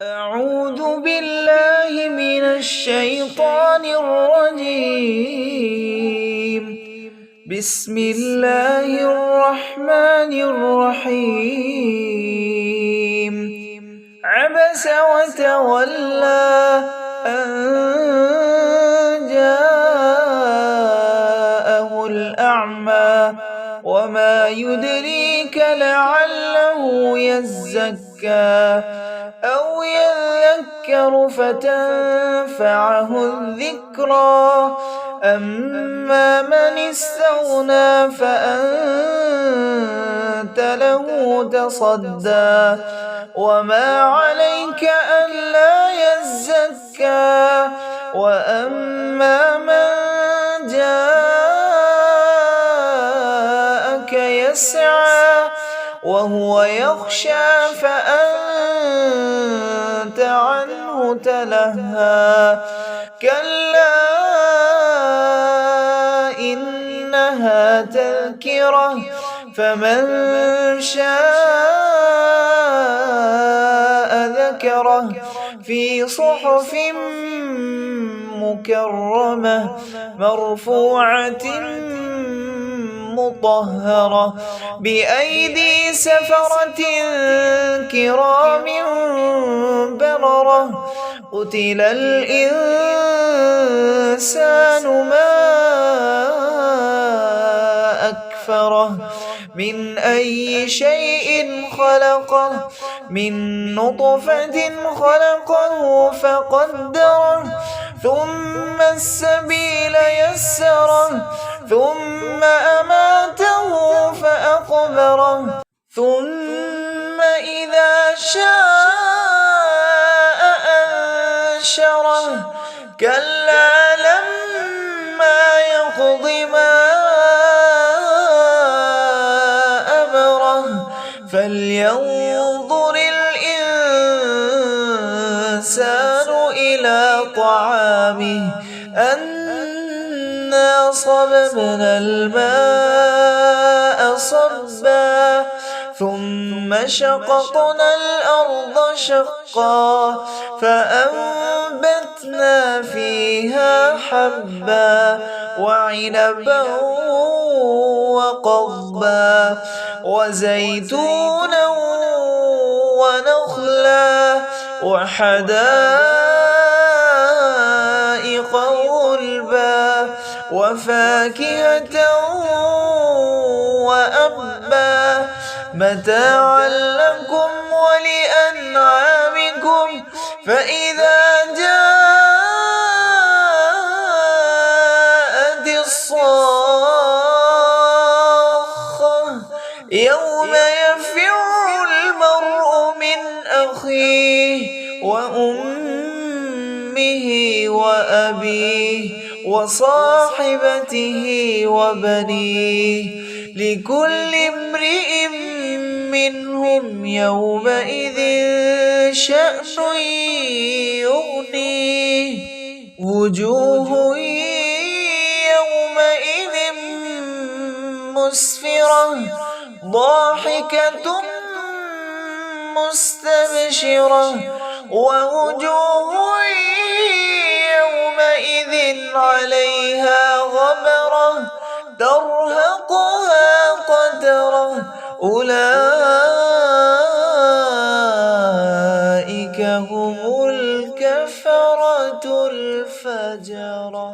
أعوذ بالله من الشيطان الرجيم. بسم الله الرحمن الرحيم. عبس وتولى أن جاءه الأعمى وما يدريك لعله يزكى أو يذكر فتنفعه الذكرى. أما من استغنى فأنت له تصدى وما عليك ألا يزكى. وأما من جاءك يسعى وهو يخشى فأنت عنه تلهى. كلا إنها تذكرة فمن شاء ذكره في صحف مكرمة مرفوعة مطهرة بأيدي سفرة كرام بررة. قتل الإنسان ما أكفره من أي شيء خلقه من نطفة خلقه فقدره ثم السبيل يسره ثم أماته فأقبره ثم إذا شاء أنشره. كلا لما يقض ما أمره فلينظر الإنسان إلى طعامه أنا صببنا الماء صبا ثم شققنا الأرض شقا فأنبتنا فيها حبا وعنبا وقضبا وزيتونا ونخلا وحدائق غلبا وفاكهة وأبا متاعا لكم ولأنعامكم. فإذا جاءت الصاخة يوم يفر المرء من أخيه وأمه وأبيه وصاحبته وبنيه لكل امرئ منهم يومئذ شأن يغنيه. وجوه يومئذ مسفرة ضاحكة مستبشرة ووجوه يومئذ عليها غبرة ترهقها قترة. أولئك هم الكفرة الفجرة.